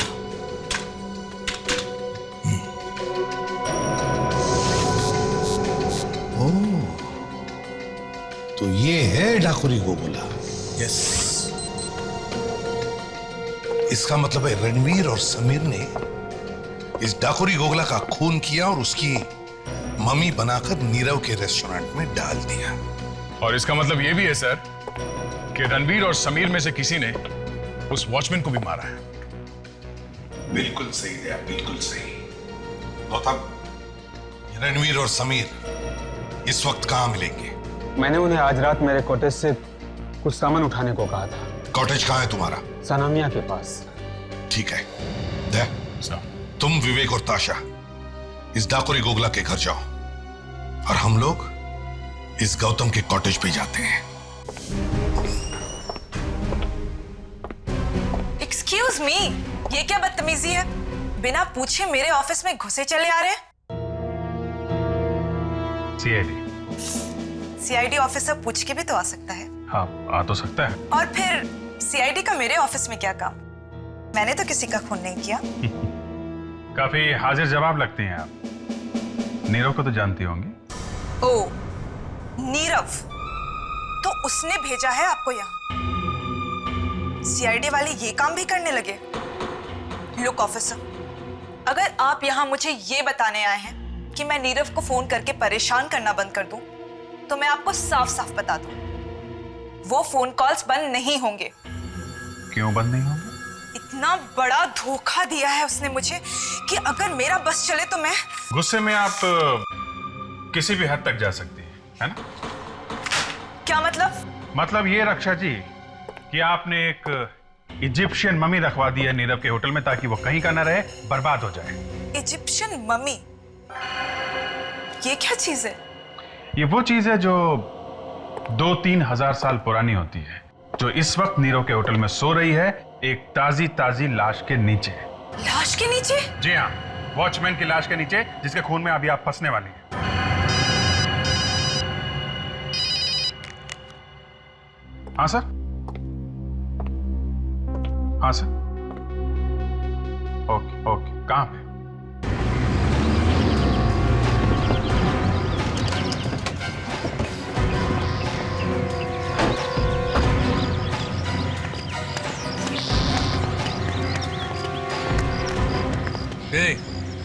तो ये है डाकुरी गोगला। यस। इसका मतलब है रणवीर और समीर ने इस डाकुरी गोगला का खून किया और उसकी मम्मी बनाकर नीरव के रेस्टोरेंट में डाल दिया। और इसका मतलब यह भी है सर कि रणवीर और समीर में से किसी ने उस वॉचमैन को भी मारा है। बिल्कुल सही है, बिल्कुल सही। गौतम, रणवीर और समीर इस वक्त कहां मिलेंगे? मैंने उन्हें आज रात मेरे कॉटेज से कुछ सामान उठाने को कहा था। कॉटेज कहां है तुम्हारा? सनामिया के पास। ठीक है, दे, तुम विवेक और ताशा इस डाकुरी गोगला के घर जाओ, और हम लोग इस गौतम के कॉटेज पे जाते हैं। एक्सक्यूज मी, ये क्या बदतमीजी है? बिना पूछे मेरे ऑफिस में घुसे चले आ रहे हैं। सीआईडी ऑफिसर पूछ के भी तो आ सकता है। हाँ, आ तो सकता है। और फिर सीआईडी का मेरे ऑफिस में क्या काम? मैंने तो किसी का खून नहीं किया। काफी हाजिर जवाब लगती हैं आप। नीरव को तो जानती होंगी। ओ, नीरव, तो उसने भेजा है आपको यहाँ? सीआईडी वाले ये काम भी करने लगे? लुक ऑफिसर, अगर आप यहाँ मुझे ये बताने आए हैं कि मैं नीरव को फोन करके परेशान करना बंद कर दूं, तो मैं आपको साफ साफ बता दूं, वो फोन कॉल्स बंद नहीं होंगे। क्यों बंद नहीं होंगे? इतना बड़ा धोखा दिया है उसने मुझे कि अगर मेरा बस चले तो मैं... गुस्से में आप किसी भी हद तक जा सकती है ना? क्या मतलब? मतलब ये रक्षा जी कि आपने एक इजिप्शियन मम्मी रखवा दी है नीरव के होटल में, ताकि वो कहीं का ना रहे, बर्बाद हो जाए। Egyptian mummy? ये क्या चीज है? ये वो चीज है जो 2-3 हजार साल पुरानी होती है, जो इस वक्त नीरव के होटल में सो रही है, एक ताजी ताजी लाश के नीचे। लाश के नीचे? जी हाँ, वॉचमैन की लाश के नीचे, जिसके खून में अभी आप फंसने वाली हैं। हाँ सर? हाँ सर। ओके ओके, कहाँ पे?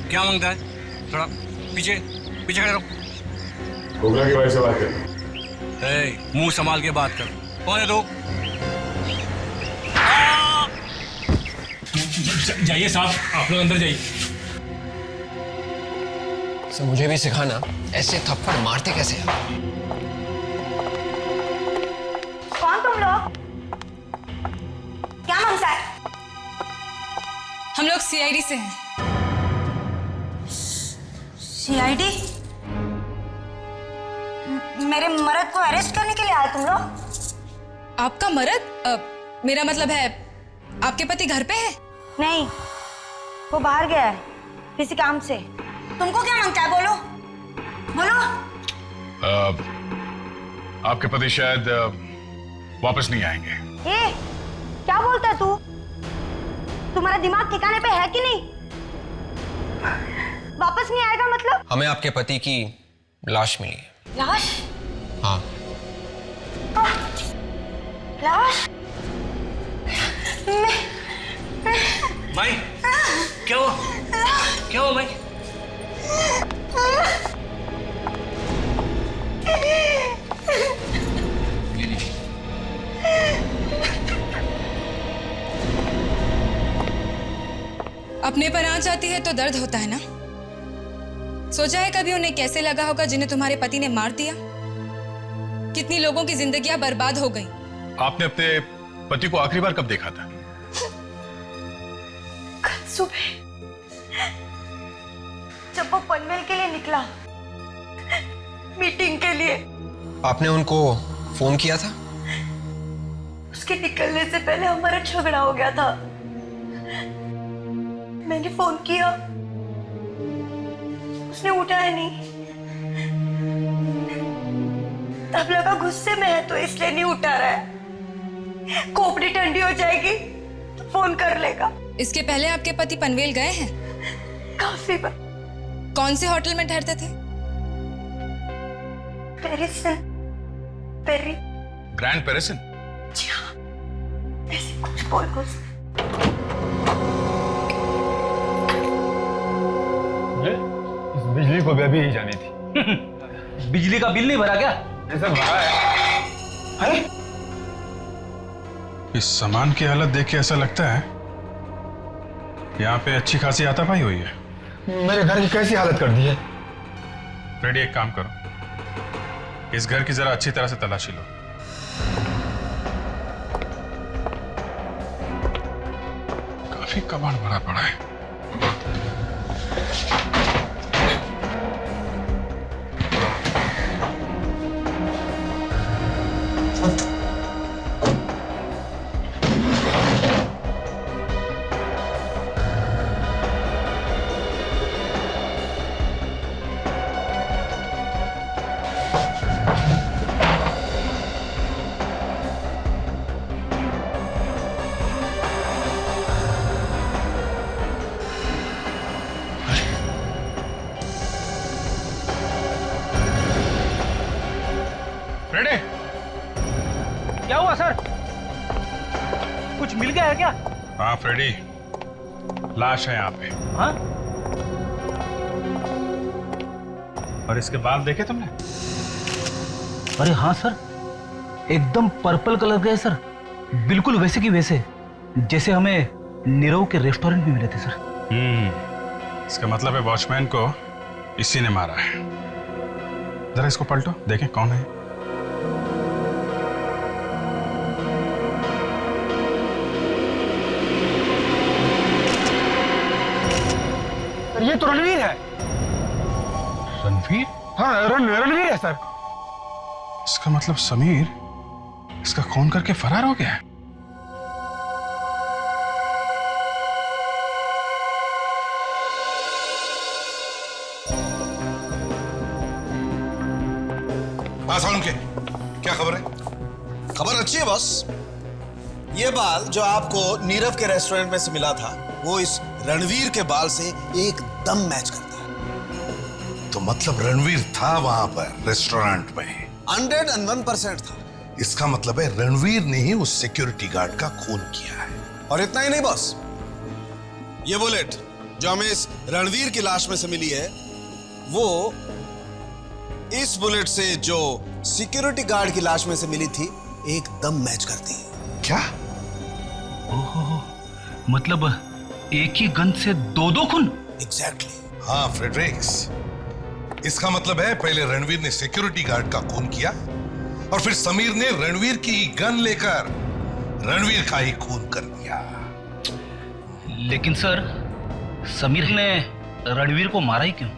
क्या मांगता है? थोड़ा पीछे पीछे खड़े रहो। गोगला की वाइफ से बात कर। मुंह संभाल के बात कर। कौन है तू? जाइए साहब, आप लोग अंदर जाइए। सर मुझे भी सिखाना, ऐसे थप्पड़ मारते कैसे हैं? कौन तुम लोग? हम लोग सीआईडी से हैं। सीआईडी? मेरे मर्द को अरेस्ट करने के लिए आए तुम लोग? आपका मर्द? मेरा मतलब है आपके पति घर पे है? नहीं, वो बाहर गया है किसी काम से। तुमको क्या मांगता है? बोलो बोलो। आपके पति शायद वापस नहीं आएंगे। ए, क्या बोलता है तू? तुम्हारा दिमाग ठिकाने पे है कि नहीं? वापस नहीं आएगा मतलब? हमें आपके पति की लाश मिली है। लाश? हाँ। लाश? भाई क्या हुआ? क्या हुआ भाई? अपने पर आंच आती है तो दर्द होता है ना। सोचा है कभी उन्हें कैसे लगा होगा जिन्हें तुम्हारे पति ने मार दिया? कितनी लोगों की जिंदगियां बर्बाद हो गई। आपने अपने पति को आखिरी बार कब देखा था? कल सुबह जब वो पनवेल के लिए निकला, मीटिंग के लिए। आपने उनको फोन किया था? उसके निकलने से पहले हमारा झगड़ा हो गया था। मैंने फोन किया, उसने उठाया नहीं। तब लगा गुस्से में है तो इसलिए नहीं उठा रहा है। खोपड़ी ठंडी हो जाएगी तो फोन कर लेगा। इसके पहले आपके पति पनवेल गए हैं? काफी बार। कौन से होटल में ठहरते थे? पेरिसन। पेरी। ग्रैंड पेरिसन? जी हाँ, ऐसे कुछ बोल कुछ। बिजली को भी अभी ही जानी थी। बिजली का बिल नहीं भरा क्या? ऐसा भरा है। अरे इस सामान की हालत देख के ऐसा लगता है यहाँ पे अच्छी खासी हाथापाई हुई है। मेरे घर की कैसी हालत कर दी है? फ्रेडी एक काम करो, इस घर की जरा अच्छी तरह से तलाशी लो। काफी कबाड़ भरा पड़ा है। फ्रेडी, क्या हुआ सर? कुछ मिल गया है क्या? हाँ फ्रेडी, लाश है यहाँ पे। हाँ? और इसके बाल देखे तुमने? अरे हाँ सर, एकदम पर्पल कलर के है सर, बिल्कुल वैसे की वैसे जैसे हमें नीरव के रेस्टोरेंट में मिले थे सर। इसका मतलब है वॉचमैन को इसी ने मारा है। जरा इसको पलटो, देखें कौन है। ये तो रणवीर है। रणवीर? हाँ रणवीर है सर। इसका मतलब समीर इसका खून करके फरार हो गया है। हाँ सालम के क्या खबर है? खबर अच्छी है बॉस। ये बाल जो आपको नीरव के रेस्टोरेंट में से मिला था वो इस रणवीर के बाल से एकदम मैच करता है। तो मतलब रणवीर था वहां पर रेस्टोरेंट में? 101% था। इसका मतलब है रणवीर ने ही उस सिक्योरिटी गार्ड का खून किया है। और इतना ही नहीं बॉस, ये बुलेट जो हमें इस रणवीर की लाश में से मिली है वो इस बुलेट से जो सिक्योरिटी गार्ड की लाश में से मिली थी एकदम मैच करती है। क्या? ओहो, मतलब एक ही गन से दो खून? एग्जैक्टली। हाँ फ्रेडरिक्स, इसका मतलब है पहले रणवीर ने सिक्योरिटी गार्ड का खून किया और फिर समीर ने रणवीर की गन लेकर रणवीर का ही खून कर दिया। लेकिन सर, समीर ने रणवीर को मारा ही क्यों?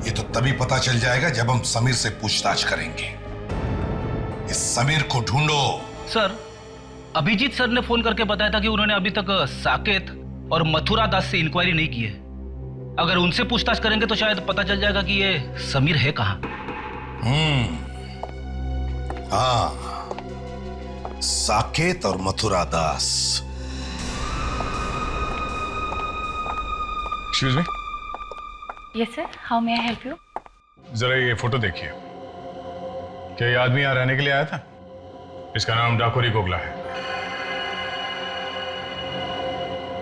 ये तो तभी पता चल जाएगा जब हम समीर से पूछताछ करेंगे। इस समीर को ढूंढो। सर, अभिजीत सर ने फोन करके बताया था कि उन्होंने अभी तक साकेत और मथुरा दास से इंक्वायरी नहीं की है। अगर उनसे पूछताछ करेंगे तो शायद पता चल जाएगा कि ये समीर है कहां। हाँ, साकेत और Mathura Das. Excuse me. Yes sir, how may I help you? जरा ये फोटो देखिए। क्या ये आदमी यहां रहने के लिए आया था? इसका नाम डाकोरी गोगला है।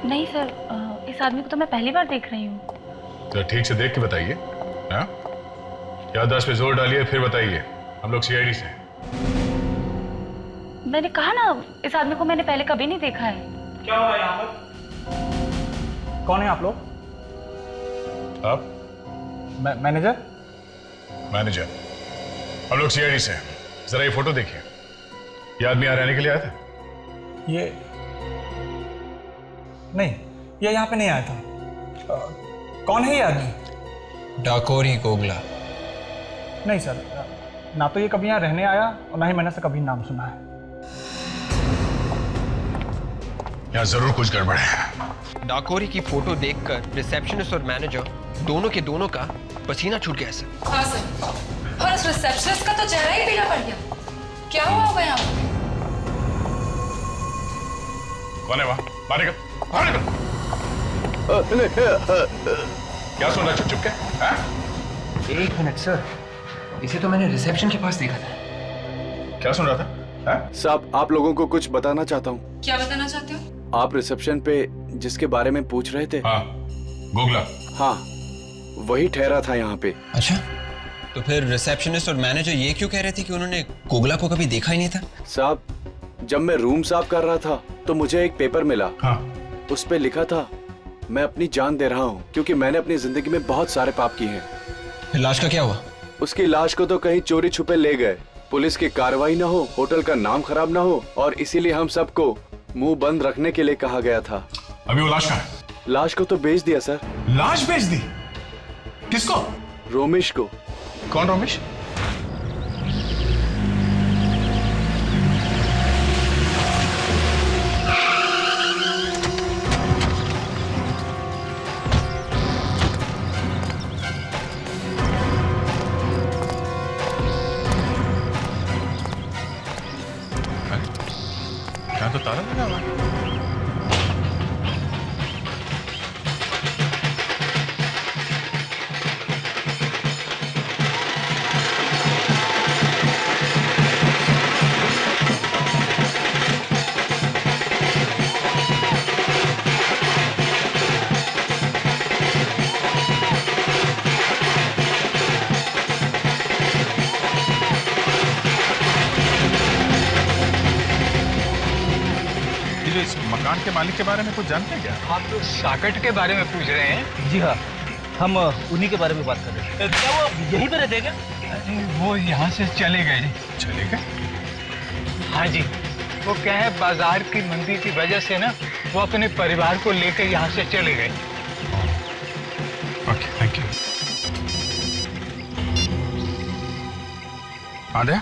नहीं सर, इस आदमी को तो मैं पहली बार देख रही हूँ। तो ठीक से देख के बताइए। हाँ, याददाश्त पे जोर डालिए, फिर बताइए। हम लोग सीआईडी से। मैंने कहा ना, इस आदमी को मैंने पहले कभी नहीं देखा है। क्या हुआ यहाँ पर? कौन है आप लोग? आप? मैनेजर? मैनेजर। हम लोग सीआईडी से। जरा ये फोटो देखिए। ये आदमी यहाँ रहने के लिए आया था? ये नहीं, ये यहाँ पे नहीं आया था। कौन है ये आदमी? डाकोरी गोगला। नहीं सर, ना तो ये कभी यहाँ रहने आया और ना ही मैंने से कभी नाम सुना है। यहाँ जरूर कुछ गड़बड़ है। डाकोरी की फोटो देखकर रिसेप्शनिस्ट और मैनेजर दोनों के दोनों का पसीना छूट गया सर। हाँ सर, और उस रिसेप्शनिस्ट का तो चेहरा ही पीला पड़ गया। क्या हुआ होगा यहाँ पर? कौन है वहाँ? बाहर निकल, बाहर निकल। क्या सुन रहा चुप के? हाँ? 1 मिनट सर, इसे तो मैंने रिसेप्शन के पास देखा था। क्या सुन रहा था? हाँ? साहब, आप लोगों को कुछ बताना चाहता हूँ। क्या बताना चाहते हो? आप रिसेप्शन पे जिसके बारे में पूछ रहे थे। हाँ, गोगला। हाँ, वही ठहरा था यहाँ पे। अच्छा, तो फिर रिसेप्शनिस्ट और मैनेजर ये क्यों कह रहे थे कि उन्होंने गोगला को कभी देखा ही नहीं था? साहब, जब मैं रूम साफ कर रहा था तो मुझे एक पेपर मिला। हाँ। उस पे लिखा था, मैं अपनी जान दे रहा हूँ क्योंकि मैंने अपनी जिंदगी में बहुत सारे पाप किए हैं। फिर लाश का क्या हुआ? उसकी लाश को तो कहीं चोरी छुपे ले गए। पुलिस की कार्रवाई ना हो, होटल का नाम खराब ना हो, और इसीलिए हम सबको मुंह बंद रखने के लिए कहा गया था। अभी वो लाश कहाँ है? लाश को तो बेच दिया सर। लाश बेच दी? किसको? रोमेश को। कौन रोमेश? यहाँ तो ताला लगा हुआ है। इस मकान के मालिक के बारे में कुछ जानते हैं क्या? आप तो साकेत के बारे में पूछ रहे हैं? जी हाँ, हम उन्हीं के बारे में बात कर रहे हैं। क्या वो यहीं पे रहते हैं क्या? वो यहाँ से चले गए। चले गए? हाँ जी, वो क्या है, बाजार की मंदी की वजह से ना वो अपने परिवार को लेकर यहाँ से चले गए। Okay, thank you. आदे?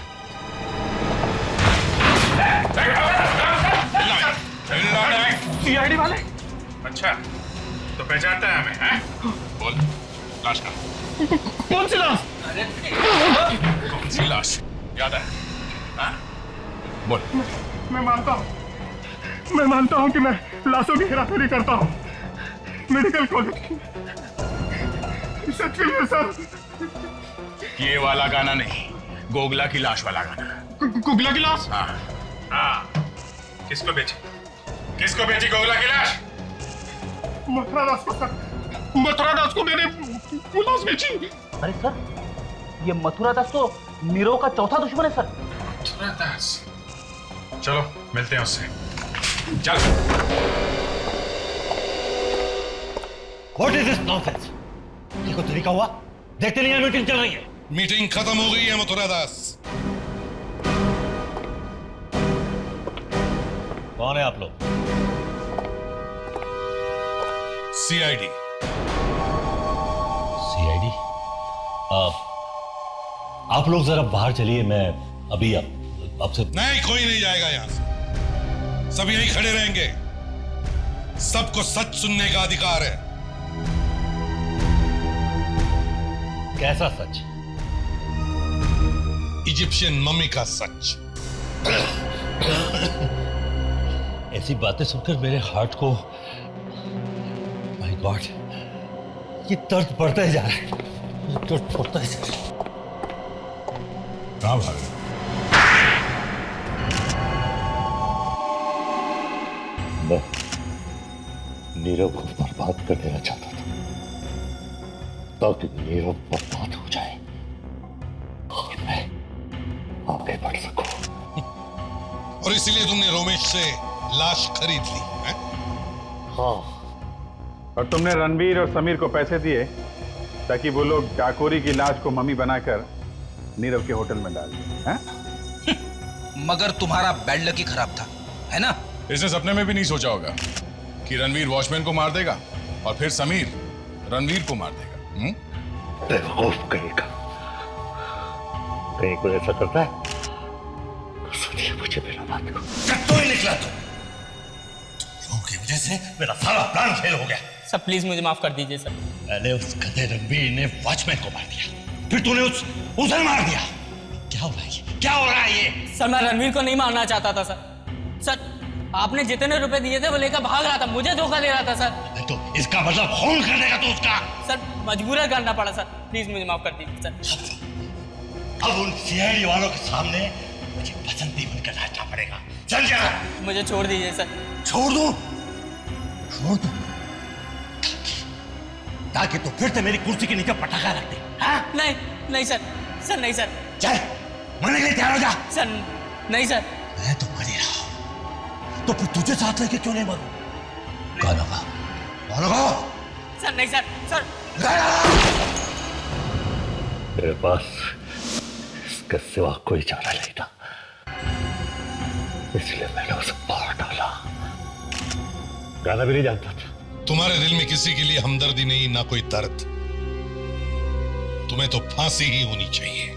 सीआईडी वाले? अच्छा, तो पहचानता है हमें, हैं? बोल, लाश कहाँ? कौन सी लाश? कौन सी लाश? याद है? हाँ? बोल। मैं मानता हूँ कि मैं लाशों की हेराफेरी करता हूँ। मेडिकल कॉलेज की। सच में है सर। ये वाला गाना नहीं, गोगला की लाश वाला गाना। गोगला की लाश? हाँ, हाँ। किसको बेची? किसको बेची गोगला की लाश? मथुरा दास को सर। मथुरा दास को मैंने वो लाश बेची। अरे सर, ये मथुरा दास तो नीरव का चौथा दुश्मन है सर। मथुरा दास? चलो मिलते हैं उससे। चल। What is this nonsense? ये कोई तरीका हुआ? देखते नहीं है मीटिंग चल रही है। मीटिंग खत्म हो गई है मथुरा दास। कौन है आप लोग? सीआईडी। सीआईडी? आप लोग जरा बाहर चलिए, मैं अभी आपसे। नहीं, कोई नहीं जाएगा यहां से। सब यहीं खड़े रहेंगे। सबको सच सुनने का अधिकार है। कैसा सच? इजिप्शियन मम्मी का सच। ऐसी बातें सुनकर मेरे हार्ट को, माय गॉड, ये दर्द बढ़ता जा रहा है, ये दर्द बढ़ता जा रहा है। कहां भाग रहे? मैं नीरव को बर्बाद कर देना चाहता था ताकि नीरव बर्बाद हो जाए और मैं आगे बढ़ सकूं। और इसीलिए तुमने रोमेश से लाश खरीद ली है? हाँ। और तुमने रणवीर और समीर को पैसे दिए ताकि वो लोग डाकोरी की लाश को मम्मी बनाकर नीरव के होटल में डाल दें, हैं? मगर तुम्हारा बैड लक ही खराब था, है ना? इसने सपने में भी नहीं सोचा होगा कि रणवीर वॉचमैन को मार देगा और फिर समीर रणवीर को मार देगा। बेवकूफ कहेगा। कहीं कोई ऐसा करता है तो सोचिए मुझे मेरा बात को। तो ही निकला तुम लोगों की वजह से मेरा सारा प्लान फेल हो गया। सर प्लीज मुझे माफ कर दीजिए सर। पहले उस गधे रणवीर ने वॉचमैन को मार दिया, फिर तूने उसे मार दिया। क्या हो रहा है? क्या हो रहा है ये? सर मैं रणवीर को नहीं मारना चाहता था सर। सर आपने जितने रुपए दिए थे वो लेकर भाग रहा था, मुझे धोखा दे रहा था सर। तो इसका मतलब खून कर देगा तू उसका? सर मजबूरन करना पड़ा सर, प्लीज मुझे माफ कर दीजिए सर। अब उन सीआईडी वालों के सामने मुझे बसंती बनकर नाचना पड़ेगा। चल जा। मुझे छोड़ दीजिए सर। छोड़ दूं? छोड़ दूं ताकि तू फिर से मेरी कुर्सी के नीचे पटाखा रख दे। हाँ? नहीं नहीं सर, सर नहीं सर। चल मरने के लिए तैयार हो जा। सर नहीं सर। मैं तो मर ही रहा हूं, तो फिर तुझे साथ लेके क्यों नहीं मरूं? कौन होगा? कौन होगा? सर नहीं सर। सर मेरे पास इसके सिवा कोई चारा नहीं था, इसलिए मैंने उसे मार डाला। गाना भी नहीं जानता था। तुम्हारे दिल में किसी के लिए हमदर्दी नहीं, ना कोई दर्द। तुम्हें तो फांसी ही होनी चाहिए।